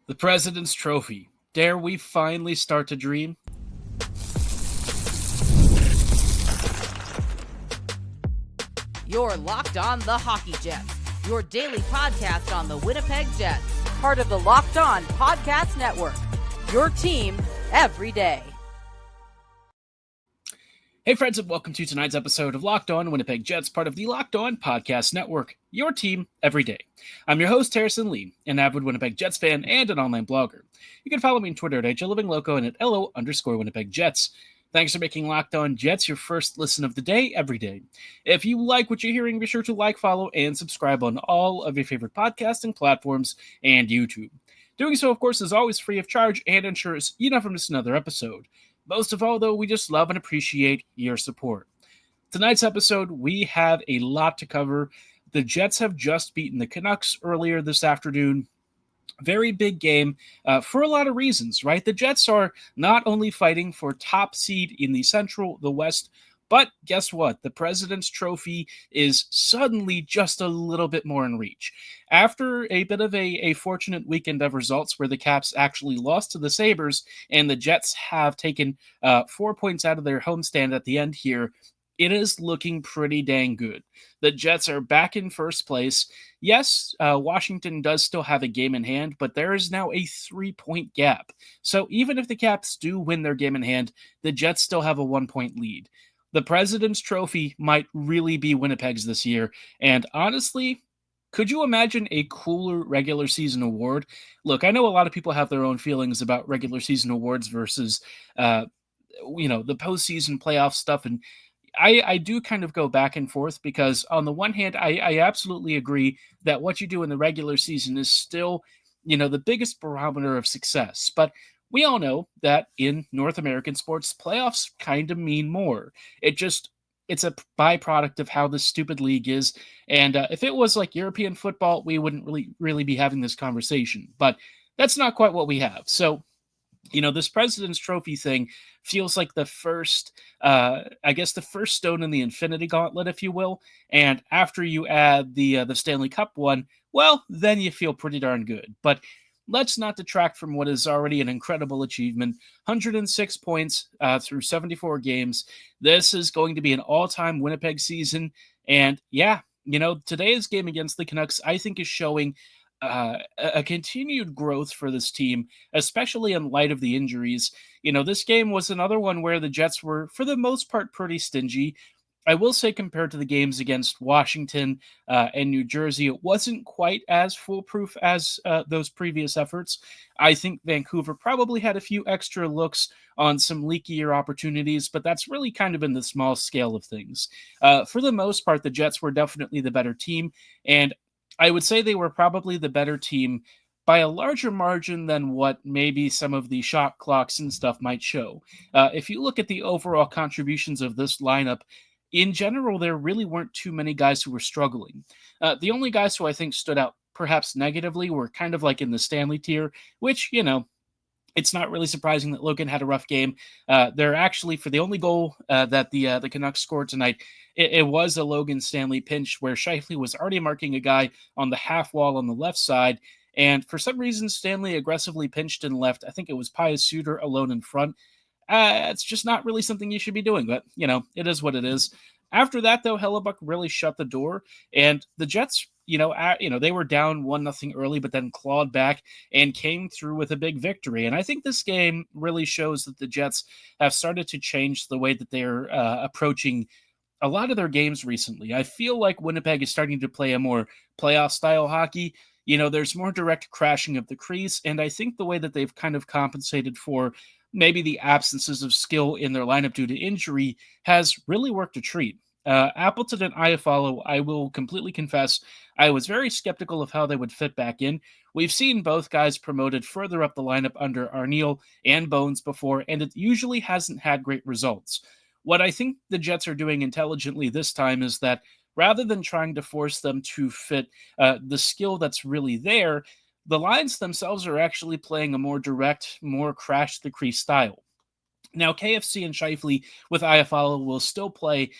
The President's Trophy. Dare we finally start to dream? You're Locked On the Hockey Jets, your daily podcast on the Winnipeg Jets, part of the Locked On Podcast Network, your team every day. Hey friends, and welcome to tonight's episode of Locked On Winnipeg Jets, part of the Locked On Podcast Network, your team every day. I'm your host, Harrison Lee, an avid Winnipeg Jets fan and an online blogger. You can follow me on Twitter at HLivingLoco and at LO_Winnipeg Jets. Thanks for making Locked On Jets your first listen of the day every day. If you like what you're hearing, be sure to like, follow, and subscribe on all of your favorite podcasting platforms and YouTube. Doing so, of course, is always free of charge and ensures you never miss another episode. Most of all, though, we just love and appreciate your support. Tonight's episode, we have a lot to cover. The Jets have just beaten the Canucks earlier this afternoon. Very big game for a lot of reasons, right? The Jets are not only fighting for top seed in the Central, the West, but guess what? The President's Trophy is suddenly just a little bit more in reach. After a bit of a fortunate weekend of results where the Caps actually lost to the Sabres and the Jets have taken 4 points out of their homestand at the end here, it is looking pretty dang good. The Jets are back in first place. Yes, Washington does still have a game in hand, but there is now a 3-point gap. So even if the Caps do win their game in hand, the Jets still have a 1-point lead. The President's Trophy might really be Winnipeg's this year, and honestly, could you imagine a cooler regular season award? Look, I know a lot of people have their own feelings about regular season awards versus, the postseason playoff stuff, and I do kind of go back and forth because on the one hand, I absolutely agree that what you do in the regular season is still, the biggest barometer of success. But we all know that in North American sports, playoffs kind of mean more. It's a byproduct of how this stupid league is. And if it was like European football, we wouldn't really be having this conversation. But that's not quite what we have. So this President's Trophy thing feels like the first, the first stone in the Infinity Gauntlet, if you will. And after you add the Stanley Cup one, well, then you feel pretty darn good. But let's not detract from what is already an incredible achievement. 106 points through 74 games. This is going to be an all-time Winnipeg season. And yeah, today's game against the Canucks, I think, is showing a continued growth for this team, especially in light of the injuries. This game was another one where the Jets were, for the most part, pretty stingy. I will say compared to the games against Washington and New Jersey, it wasn't quite as foolproof as those previous efforts. I think Vancouver probably had a few extra looks on some leakier opportunities, but that's really kind of in the small scale of things. For the most part, the Jets were definitely the better team, and I would say they were probably the better team by a larger margin than what maybe some of the shot clocks and stuff might show. If you look at the overall contributions of this lineup, in general, there really weren't too many guys who were struggling. The only guys who I think stood out perhaps negatively were kind of like in the Stanley tier, which, it's not really surprising that Logan had a rough game. They're actually, for the only goal that the Canucks scored tonight, it was a Logan Stanley pinch where Scheifele was already marking a guy on the half wall on the left side. And for some reason, Stanley aggressively pinched and left. I think it was Pius Suter alone in front. It's just not really something you should be doing, but, it is what it is. After that, though, Hellebuck really shut the door, and the Jets, they were down 1-0 early, but then clawed back and came through with a big victory. And I think this game really shows that the Jets have started to change the way that they're approaching a lot of their games recently. I feel like Winnipeg is starting to play a more playoff-style hockey. There's more direct crashing of the crease, and I think the way that they've kind of compensated for maybe the absences of skill in their lineup due to injury has really worked a treat. Appleton and Iafallo, I will completely confess, I was very skeptical of how they would fit back in. We've seen both guys promoted further up the lineup under Arniel and Bones before, and it usually hasn't had great results. What I think the Jets are doing intelligently this time is that rather than trying to force them to fit the skill that's really there, the lines themselves are actually playing a more direct, more crash the crease style. Now, KFC and Shifley with Iafallo will still play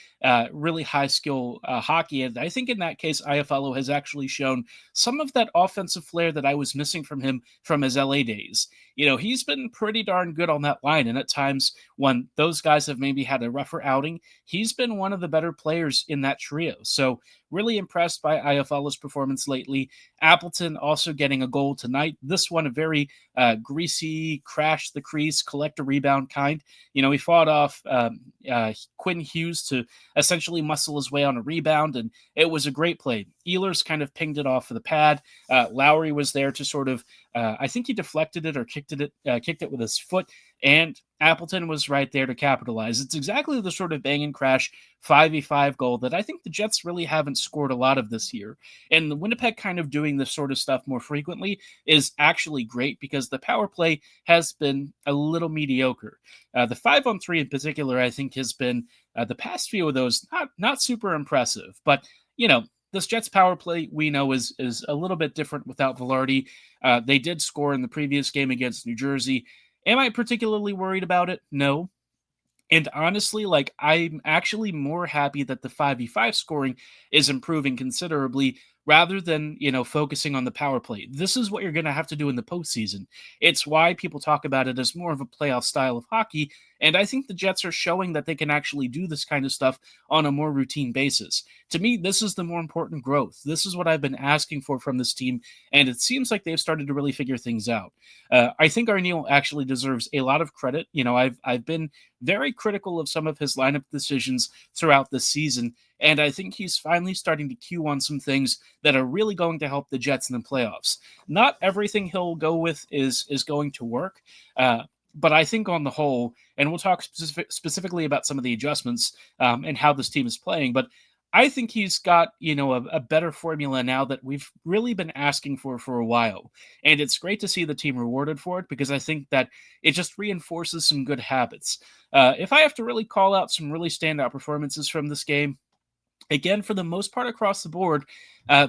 really high skill hockey. And I think in that case, Iafallo has actually shown some of that offensive flair that I was missing from him from his LA days. He's been pretty darn good on that line. And at times when those guys have maybe had a rougher outing, he's been one of the better players in that trio. So really impressed by Iafallo's performance lately. Appleton also getting a goal tonight. This one, a very greasy, crash the crease, collect a rebound kind. He fought off Quinn Hughes to essentially muscle his way on a rebound, and it was a great play. Ehlers kind of pinged it off of the pad. Lowry was there to sort of, I think he deflected it or kicked it with his foot, and Appleton was right there to capitalize. It's exactly the sort of bang and crash 5v5 goal that I think the Jets really haven't scored a lot of this year. And the Winnipeg kind of doing this sort of stuff more frequently is actually great because the power play has been a little mediocre. The 5-on-3 in particular, I think, has been the past few of those not super impressive. But, this Jets power play we know is a little bit different without Velarde. They did score in the previous game against New Jersey. Am I particularly worried about it? No. And honestly, I'm actually more happy that the 5v5 scoring is improving considerably rather than, focusing on the power play. This is what you're going to have to do in the postseason. It's why people talk about it as more of a playoff style of hockey. And I think the Jets are showing that they can actually do this kind of stuff on a more routine basis. To me, this is the more important growth. This is what I've been asking for from this team. And it seems like they've started to really figure things out. I think Arniel actually deserves a lot of credit. I've been very critical of some of his lineup decisions throughout this season. And I think he's finally starting to cue on some things that are really going to help the Jets in the playoffs. Not everything he'll go with is going to work. But I think on the whole, and we'll talk specifically about some of the adjustments and how this team is playing, but I think he's got, a better formula now that we've really been asking for a while. And it's great to see the team rewarded for it because I think that it just reinforces some good habits. If I have to really call out some really standout performances from this game, again, for the most part across the board,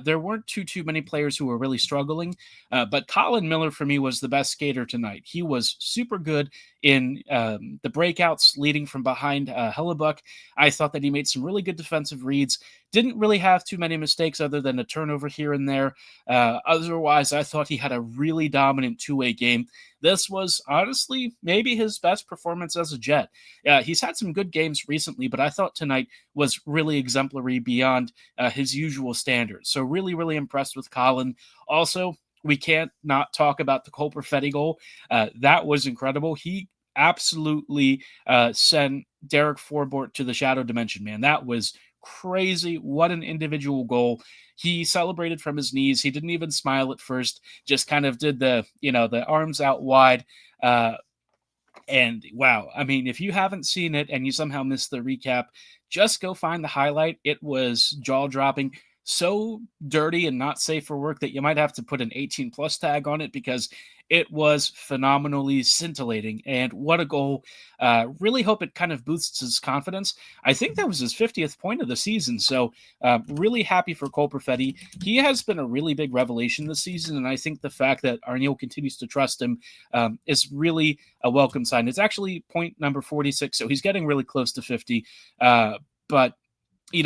there weren't too many players who were really struggling, but Colin Miller for me was the best skater tonight. He was super good in the breakouts leading from behind Hellebuyck. I thought that he made some really good defensive reads. Didn't really have too many mistakes other than a turnover here and there. Otherwise, I thought he had a really dominant two-way game. This was honestly maybe his best performance as a Jet. He's had some good games recently, but I thought tonight was really exemplary beyond his usual standards. So really, really impressed with Colin. Also, we can't not talk about the Cole Perfetti goal. That was incredible. He absolutely sent Derek Forbort to the shadow dimension, man. That was crazy. What an individual goal. He celebrated from his knees. He didn't even smile at first, just kind of did the arms out wide. And wow, I mean, if you haven't seen it and you somehow missed the recap, just go find the highlight. It was jaw-dropping, so dirty and not safe for work that you might have to put an 18+ tag on it because it was phenomenally scintillating. And what a goal. Really hope it kind of boosts his confidence. I think that was his 50th point of the season. So really happy for Cole Perfetti. He has been a really big revelation this season. And I think the fact that Arniel continues to trust him is really a welcome sign. It's actually point number 46. So he's getting really close to 50. But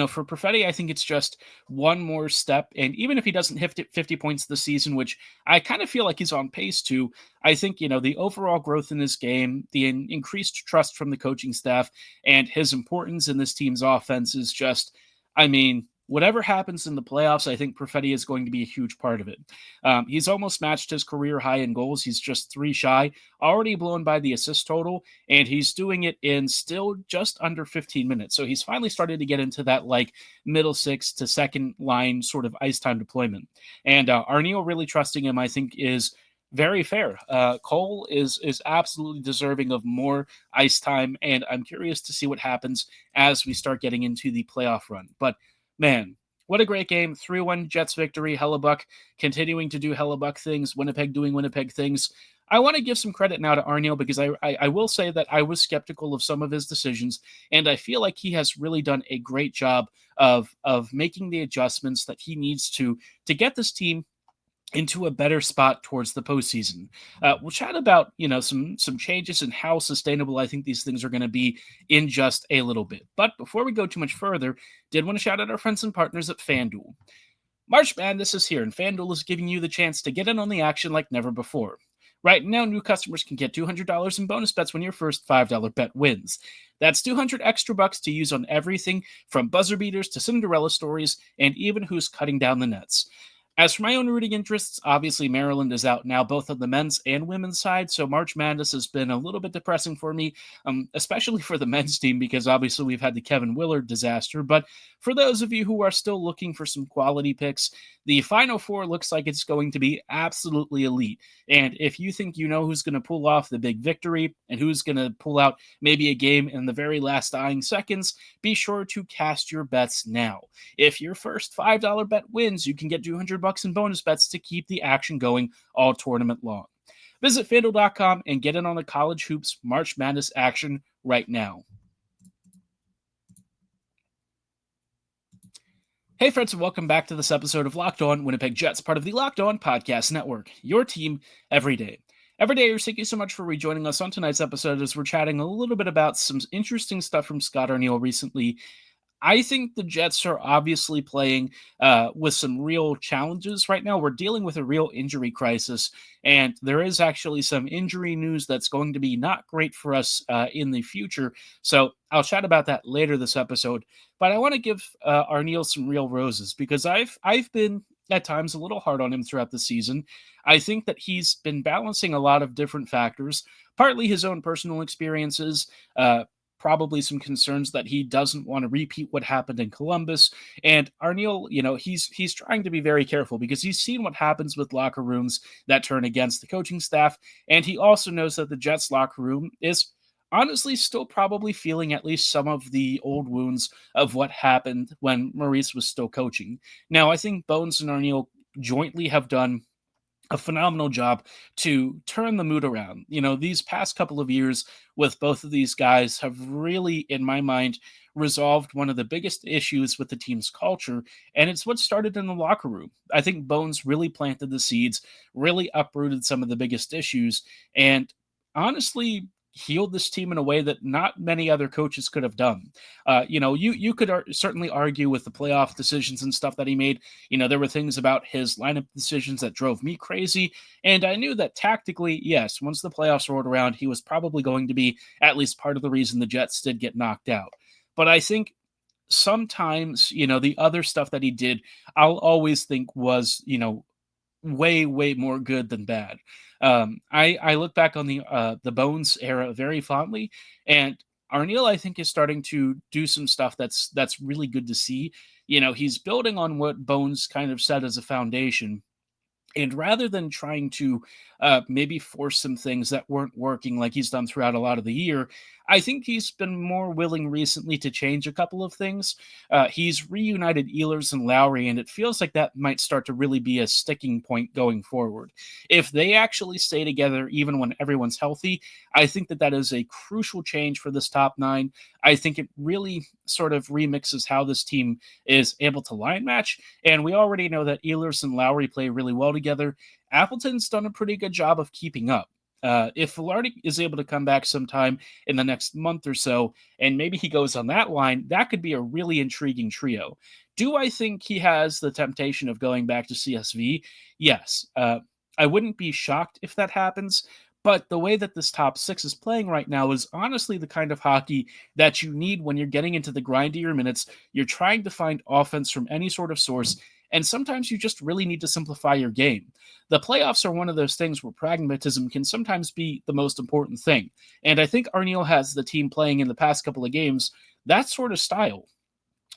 for Perfetti, I think it's just one more step. And even if he doesn't hit 50 points this season, which I kind of feel like he's on pace to, I think, the overall growth in this game, the increased trust from the coaching staff, and his importance in this team's offense is just, whatever happens in the playoffs, I think Perfetti is going to be a huge part of it. He's almost matched his career high in goals. He's just 3 shy, already blown by the assist total, and he's doing it in still just under 15 minutes. So he's finally started to get into that middle 6 to second line sort of ice time deployment. And Arniel really trusting him, I think, is very fair. Cole is absolutely deserving of more ice time, and I'm curious to see what happens as we start getting into the playoff run. But man, what a great game. 3-1 Jets victory. Hellebuyck continuing to do Hellebuyck things. Winnipeg doing Winnipeg things. I want to give some credit now to Arniel because I will say that I was skeptical of some of his decisions, and I feel like he has really done a great job of making the adjustments that he needs to get this team into a better spot towards the postseason. We'll chat about some changes and how sustainable I think these things are going to be in just a little bit. But before we go too much further, did want to shout out our friends and partners at FanDuel. March Madness is here, and FanDuel is giving you the chance to get in on the action like never before. Right now, new customers can get $200 in bonus bets when your first $5 bet wins. That's 200 extra bucks to use on everything from buzzer beaters to Cinderella stories and even who's cutting down the nets. As for my own rooting interests, obviously Maryland is out now, both on the men's and women's side, so March Madness has been a little bit depressing for me, especially for the men's team, because obviously we've had the Kevin Willard disaster. But for those of you who are still looking for some quality picks, the Final Four looks like it's going to be absolutely elite. And if you think you know who's going to pull off the big victory and who's going to pull out maybe a game in the very last dying seconds, be sure to cast your bets now. If your first $5 bet wins, you can get $200 in bonus bets to keep the action going all tournament long. Visit FanDuel.com and get in on the college hoops March Madness action right now. Hey friends, and welcome back to this episode of Locked On Winnipeg Jets, part of the Locked On Podcast Network, your team every day. Every day, thank you so much for rejoining us on tonight's episode as we're chatting a little bit about some interesting stuff from Scott Arniel recently. I think the Jets are obviously playing with some real challenges right now. We're dealing with a real injury crisis, and there is actually some injury news that's going to be not great for us in the future. So I'll chat about that later this episode. But I want to give Arniel some real roses because I've been at times a little hard on him throughout the season. I think that he's been balancing a lot of different factors, partly his own personal experiences, probably some concerns that he doesn't want to repeat what happened in Columbus. And Arniel, he's trying to be very careful because he's seen what happens with locker rooms that turn against the coaching staff. And he also knows that the Jets locker room is honestly still probably feeling at least some of the old wounds of what happened when Maurice was still coaching. Now, I think Bones and Arniel jointly have done a phenomenal job to turn the mood around. These past couple of years with both of these guys have really, in my mind, resolved one of the biggest issues with the team's culture, and it's what started in the locker room. I think Bones really planted the seeds, really uprooted some of the biggest issues, and honestly healed this team in a way that not many other coaches could have done. You could certainly argue with the playoff decisions and stuff that he made. There were things about his lineup decisions that drove me crazy, and I knew that tactically, yes, once the playoffs rolled around, he was probably going to be at least part of the reason the Jets did get knocked out. But I think sometimes, the other stuff that he did, I'll always think was, way, way more good than bad. I look back on the Bones era very fondly, and Arniel, I think, is starting to do some stuff that's really good to see. He's building on what Bones kind of set as a foundation. And rather than trying to maybe force some things that weren't working like he's done throughout a lot of the year, I think he's been more willing recently to change a couple of things. He's reunited Ehlers and Lowry, and it feels like that might start to really be a sticking point going forward. If they actually stay together even when everyone's healthy, I think that is a crucial change for this top nine. I think it really sort of remixes how this team is able to line match, and we already know that Ehlers and Lowry play really well together. Appleton's done a pretty good job of keeping up. If Velarde is able to come back sometime in the next month or so, and maybe he goes on that line, that could be a really intriguing trio. Do I think he has the temptation of going back to CSV? Yes. I wouldn't be shocked if that happens, but the way that this top six is playing right now is honestly the kind of hockey that you need when you're getting into the grind of your minutes. You're trying to find offense from any sort of source, and sometimes you just really need to simplify your game. The playoffs are one of those things where pragmatism can sometimes be the most important thing. And I think Arniel has the team playing in the past couple of games that sort of style.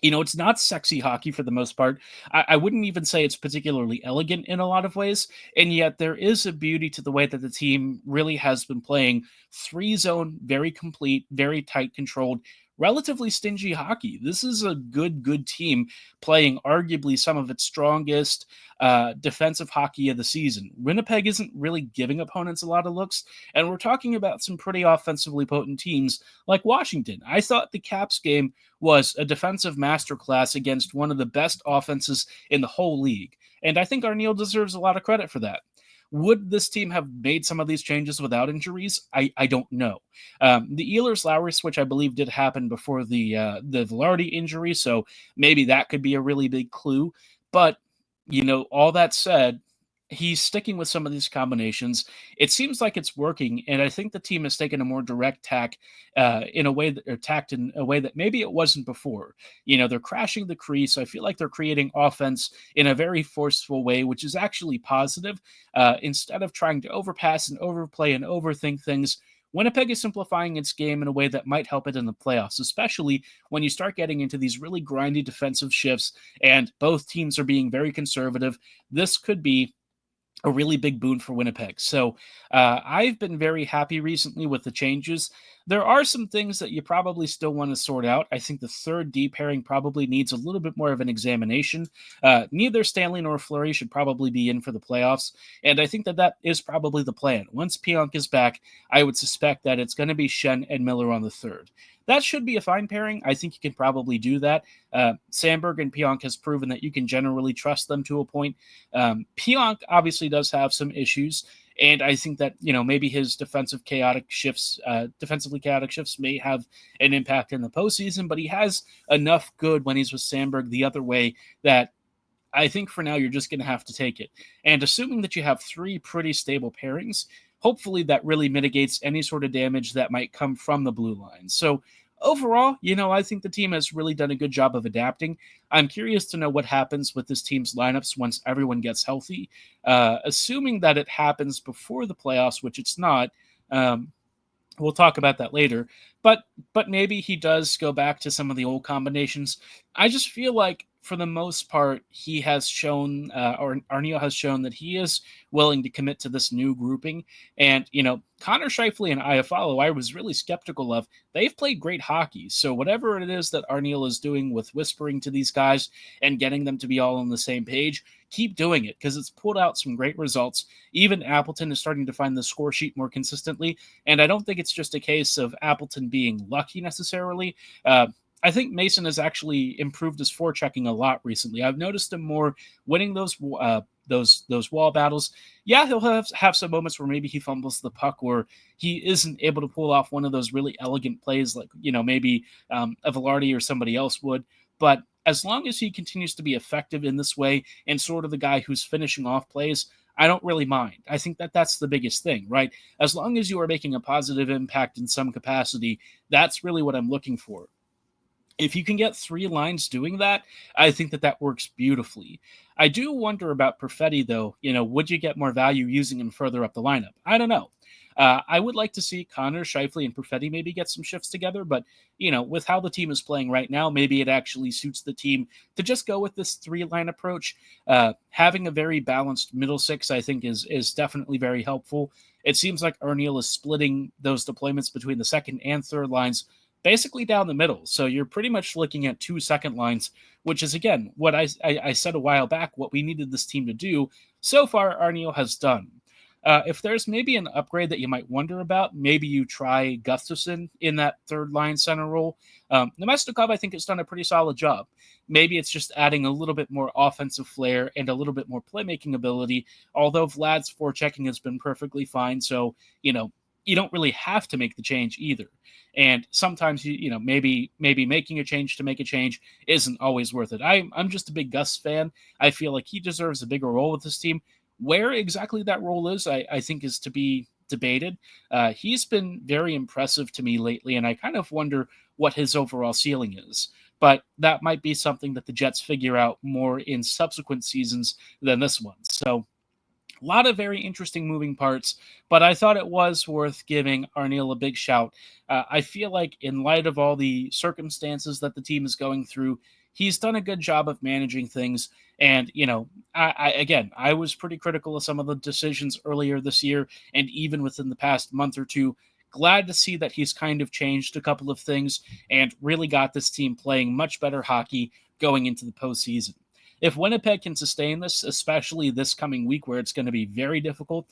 It's not sexy hockey for the most part. I wouldn't even say it's particularly elegant in a lot of ways. And yet there is a beauty to the way that the team really has been playing three-zone, very complete, very tight controlled, relatively stingy hockey. This is a good team playing arguably some of its strongest defensive hockey of the season. Winnipeg isn't really giving opponents a lot of looks, and we're talking about some pretty offensively potent teams like Washington. I thought the Caps game was a defensive masterclass against one of the best offenses in the whole league. And I think Arniel deserves a lot of credit for that. Would this team have made some of these changes without injuries? I don't know. The Ehlers-Lowry switch, I believe, did happen before the Velarde injury, so maybe that could be a really big clue. But, all that said, he's sticking with some of these combinations. It seems like it's working, and I think the team has taken a more direct tack in a way that maybe it wasn't before. They're crashing the crease. I feel like they're creating offense in a very forceful way, which is actually positive. Instead of trying to overpass and overplay and overthink things, Winnipeg is simplifying its game in a way that might help it in the playoffs, especially when you start getting into these really grindy defensive shifts and both teams are being very conservative. This could be a really big boon for Winnipeg. So I've been very happy recently with the changes. There are some things that you probably still want to sort out. I think the third D pairing probably needs a little bit more of an examination. Neither Stanley nor Fleury should probably be in for the playoffs, and I think that is probably the plan. Once Pierre-Luc is back, I would suspect that it's going to be Schenn and Miller on the third. That should be a fine pairing. I think you can probably do that. Sandberg and Pionk has proven that you can generally trust them to a point. Pionk obviously does have some issues, and I think that maybe his defensively chaotic shifts may have an impact in the postseason. But he has enough good when he's with Sandberg the other way that I think for now you're just going to have to take it. And assuming that you have three pretty stable pairings, hopefully that really mitigates any sort of damage that might come from the blue line. So overall, I think the team has really done a good job of adapting. I'm curious to know what happens with this team's lineups once everyone gets healthy. Assuming that it happens before the playoffs, which it's not, we'll talk about that later. But maybe he does go back to some of the old combinations. I just feel like for the most part, he has shown, or Arniel has shown, that he is willing to commit to this new grouping. And, Connor Scheifele and Iafallo, I was really skeptical of. They've played great hockey. So whatever it is that Arniel is doing with whispering to these guys and getting them to be all on the same page, keep doing it because it's pulled out some great results. Even Appleton is starting to find the score sheet more consistently. And I don't think it's just a case of Appleton being lucky necessarily. I think Mason has actually improved his forechecking a lot recently. I've noticed him more winning those wall battles. Yeah, he'll have some moments where maybe he fumbles the puck or he isn't able to pull off one of those really elegant plays like, maybe a Velarde or somebody else would. But as long as he continues to be effective in this way and sort of the guy who's finishing off plays, I don't really mind. I think that that's the biggest thing, right? As long as you are making a positive impact in some capacity, that's really what I'm looking for. If you can get three lines doing that, I think that works beautifully. I do wonder about Perfetti, though. Would you get more value using him further up the lineup? I don't know. I would like to see Connor, Scheifele, and Perfetti maybe get some shifts together, but, with how the team is playing right now, maybe it actually suits the team to just go with this three-line approach. Having a very balanced middle six, I think, is definitely very helpful. It seems like Arniel is splitting those deployments between the second and third lines basically down the middle. So you're pretty much looking at 2 second lines, which is, again, what I said a while back, what we needed this team to do. So far, Arniel has done. If there's maybe an upgrade that you might wonder about, maybe you try Gustafsson in that third line center role. Nemestikov, I think, has done a pretty solid job. Maybe it's just adding a little bit more offensive flair and a little bit more playmaking ability, although Vlad's forechecking has been perfectly fine. So, you don't really have to make the change either. And sometimes, maybe making a change to make a change isn't always worth it. I'm just a big Gus fan. I feel like he deserves a bigger role with this team. Where exactly that role is, I think, is to be debated. He's been very impressive to me lately, and I kind of wonder what his overall ceiling is. But that might be something that the Jets figure out more in subsequent seasons than this one. So, a lot of very interesting moving parts, but I thought it was worth giving Arniel a big shout. I feel like in light of all the circumstances that the team is going through, he's done a good job of managing things. And, I was pretty critical of some of the decisions earlier this year and even within the past month or two. Glad to see that he's kind of changed a couple of things and really got this team playing much better hockey going into the postseason. If Winnipeg can sustain this, especially this coming week where it's going to be very difficult,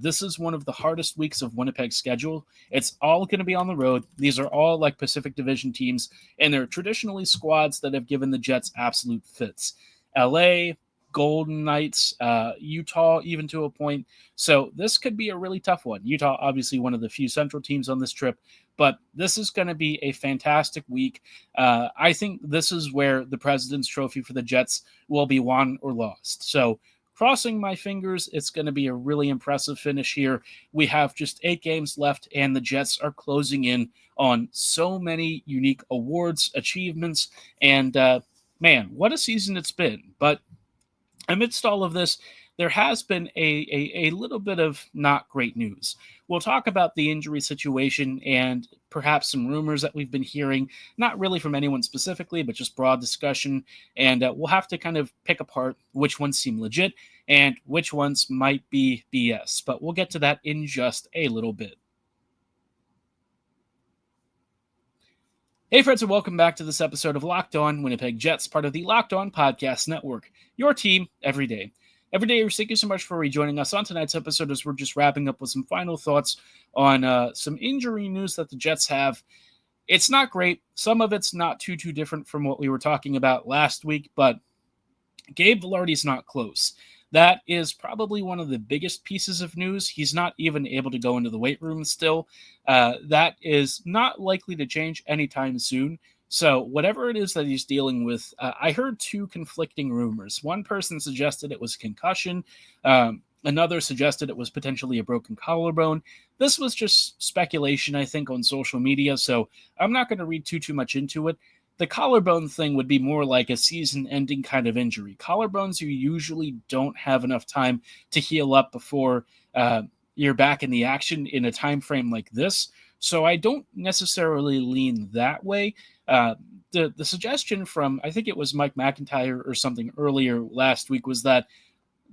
this is one of the hardest weeks of Winnipeg's schedule. It's all going to be on the road. These are all like Pacific Division teams, and they're traditionally squads that have given the Jets absolute fits. LA, Golden Knights, Utah, even to a point. So this could be a really tough one. Utah, obviously, one of the few Central teams on this trip, but this is going to be a fantastic week. I think this is where the President's Trophy for the Jets will be won or lost. So crossing my fingers, it's going to be a really impressive finish here. We have just 8 games left, and the Jets are closing in on so many unique awards, achievements, and man, what a season it's been. But amidst all of this, there has been a little bit of not great news. We'll talk about the injury situation and perhaps some rumors that we've been hearing, not really from anyone specifically, but just broad discussion. And we'll have to kind of pick apart which ones seem legit and which ones might be BS. But we'll get to that in just a little bit. Hey friends, and welcome back to this episode of Locked On Winnipeg Jets, part of the Locked On Podcast Network, your team every day. Every day, thank you so much for rejoining us on tonight's episode as we're just wrapping up with some final thoughts on some injury news that the Jets have. It's not great. Some of it's not too different from what we were talking about last week, but Gabe Vilardi's not close. That is probably one of the biggest pieces of news. He's not even able to go into the weight room still. That is not likely to change anytime soon. So whatever it is that he's dealing with, I heard 2 conflicting rumors. One person suggested it was concussion. Another suggested it was potentially a broken collarbone. This was just speculation, I think, on social media, so I'm not going to read too much into it. The collarbone thing would be more like a season-ending kind of injury. Collarbones, you usually don't have enough time to heal up before you're back in the action in a time frame like this. So I don't necessarily lean that way. The suggestion from, I think it was Mike McIntyre or something earlier last week, was that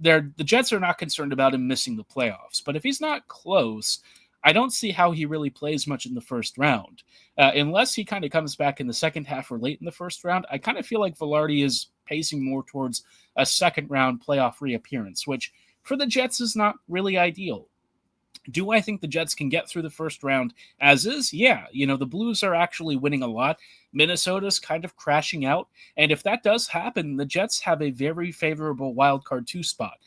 the Jets are not concerned about him missing the playoffs. But if he's not close, I don't see how he really plays much in the first round. Unless he kind of comes back in the second half or late in the first round, I kind of feel like Vilardi is pacing more towards a second-round playoff reappearance, which for the Jets is not really ideal. Do I think the Jets can get through the first round as is? Yeah. The Blues are actually winning a lot. Minnesota's kind of crashing out. And if that does happen, the Jets have a very favorable wildcard 2 spot.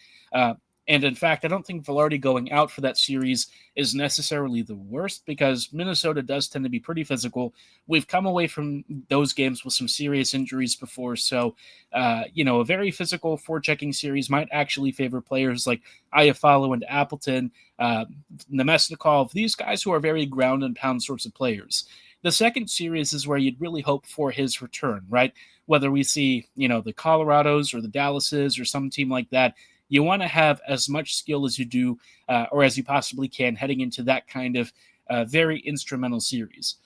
And in fact, I don't think Vilardi going out for that series is necessarily the worst, because Minnesota does tend to be pretty physical. We've come away from those games with some serious injuries before. So, a very physical forechecking series might actually favor players like Iafallo and Appleton, Nemesnikov, these guys who are very ground and pound sorts of players. The second series is where you'd really hope for his return, right? Whether we see, the Colorados or the Dallases or some team like that, you want to have as much skill as you do, or as you possibly can, heading into that kind of very instrumental series.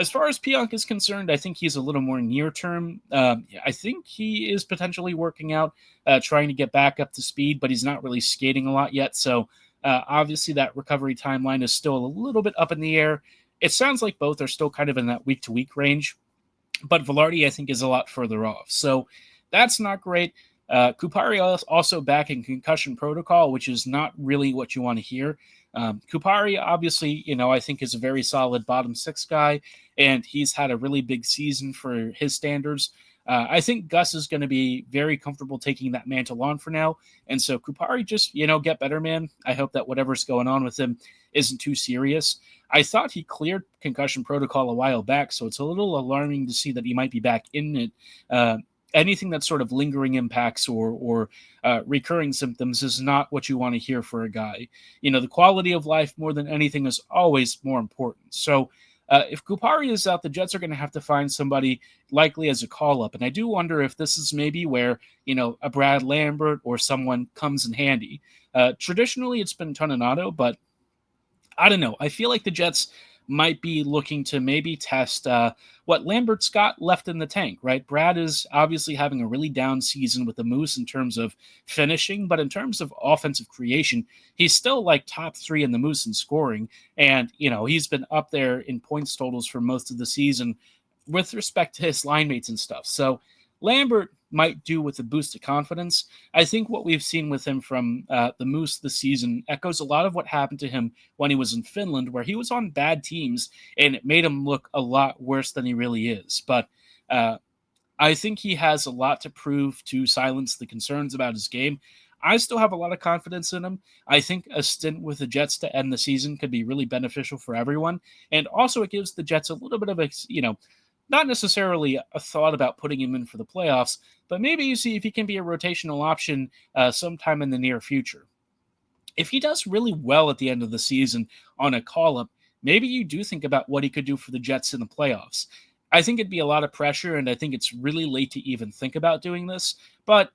As far as Pierre-Luc is concerned, I think he's a little more near-term. I think he is potentially working out, trying to get back up to speed, but he's not really skating a lot yet. So obviously that recovery timeline is still a little bit up in the air. It sounds like both are still kind of in that week-to-week range, but Vilardi, I think, is a lot further off. So that's not great. Kupari also back in concussion protocol, which is not really what you want to hear. Kupari, obviously, I think is a very solid bottom 6 guy, and he's had a really big season for his standards. I think Gus is going to be very comfortable taking that mantle on for now. And so Kupari, just, get better, man. I hope that whatever's going on with him isn't too serious. I thought he cleared concussion protocol a while back, so it's a little alarming to see that he might be back in it. Anything that's sort of lingering impacts or recurring symptoms is not what you want to hear for a guy. The quality of life more than anything is always more important. So if Kupari is out, the Jets are going to have to find somebody likely as a call-up. And I do wonder if this is maybe where, a Brad Lambert or someone comes in handy. Traditionally, it's been Toninato, but I don't know. I feel like the Jets might be looking to maybe test what Lambert's got left in the tank, right? Brad is obviously having a really down season with the Moose in terms of finishing, but in terms of offensive creation, he's still like top 3 in the Moose in scoring. And, he's been up there in points totals for most of the season with respect to his line mates and stuff. So Lambert might do with a boost of confidence. I think what we've seen with him from the Moose this season echoes a lot of what happened to him when he was in Finland, where he was on bad teams and it made him look a lot worse than he really is. But I think he has a lot to prove to silence the concerns about his game. I still have a lot of confidence in him. I think a stint with the Jets to end the season could be really beneficial for everyone. And also, it gives the Jets a little bit of a, not necessarily a thought about putting him in for the playoffs, but maybe you see if he can be a rotational option sometime in the near future. If he does really well at the end of the season on a call-up, maybe you do think about what he could do for the Jets in the playoffs. I think it'd be a lot of pressure, and I think it's really late to even think about doing this. But,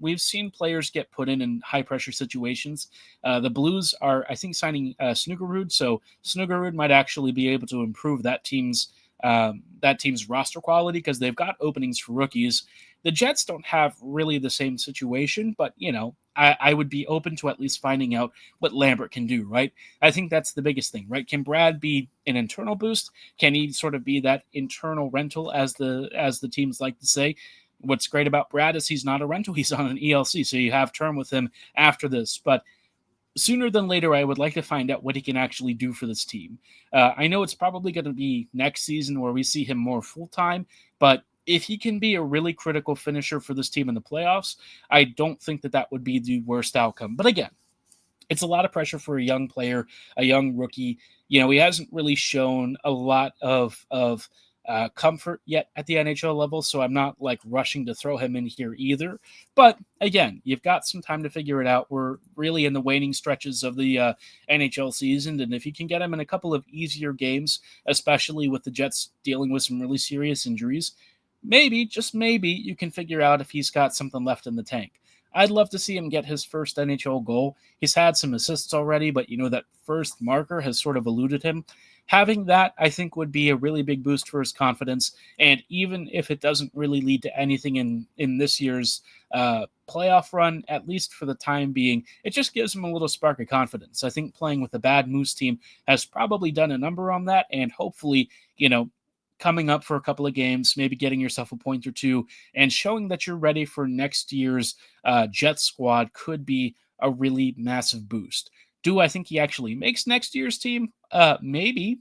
we've seen players get put in high-pressure situations. The Blues are, I think, signing Snuggerud, so Snuggerud might actually be able to improve that team's roster quality because they've got openings for rookies. The Jets don't have really the same situation, but, I would be open to at least finding out what Lambert can do, right? I think that's the biggest thing, right? Can Brad be an internal boost? Can he sort of be that internal rental, as the teams like to say? What's great about Brad is he's not a rental. He's on an ELC, so you have term with him after this. But sooner than later, I would like to find out what he can actually do for this team. I know it's probably going to be next season where we see him more full-time, but if he can be a really critical finisher for this team in the playoffs, I don't think that would be the worst outcome. But again, it's a lot of pressure for a young player, a young rookie. He hasn't really shown a lot of comfort yet at the NHL level, so I'm not rushing to throw him in here either. But again, you've got some time to figure it out. We're really in the waning stretches of the NHL season, and if you can get him in a couple of easier games, especially with the Jets dealing with some really serious injuries, maybe, just maybe, you can figure out if he's got something left in the tank. I'd love to see him get his first NHL goal. He's had some assists already, but that first marker has sort of eluded him. Having that, I think, would be a really big boost for his confidence. And even if it doesn't really lead to anything in this year's playoff run, at least for the time being, it just gives him a little spark of confidence. I think playing with a bad Moose team has probably done a number on that, and hopefully, coming up for a couple of games, maybe getting yourself a point or two, and showing that you're ready for next year's Jets squad could be a really massive boost. Do I think he actually makes next year's team? Maybe.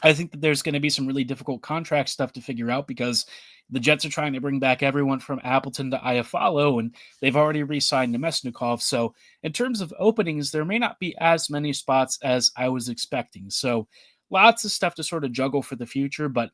I think that there's going to be some really difficult contract stuff to figure out because the Jets are trying to bring back everyone from Appleton to Iafallo, and they've already re-signed Nemesnikov. So in terms of openings, there may not be as many spots as I was expecting. So lots of stuff to sort of juggle for the future, but,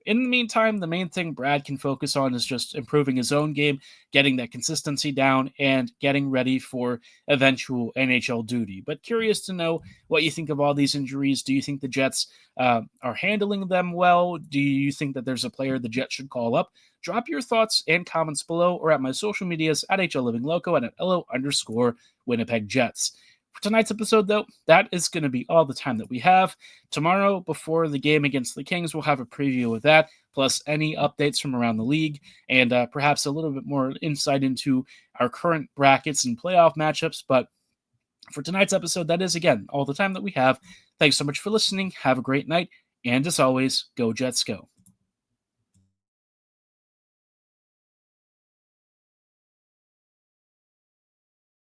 in the meantime, the main thing Brad can focus on is just improving his own game, getting that consistency down, and getting ready for eventual NHL duty. But curious to know what you think of all these injuries. Do you think the Jets are handling them well? Do you think that there's a player the Jets should call up? Drop your thoughts and comments below or at my social medias at HLLivingLoco and at LO_Winnipeg Jets. For tonight's episode, though, that is going to be all the time that we have. Tomorrow, before the game against the Kings, we'll have a preview of that, plus any updates from around the league, and perhaps a little bit more insight into our current brackets and playoff matchups. But for tonight's episode, that is, again, all the time that we have. Thanks so much for listening. Have a great night, and as always, go Jets, go.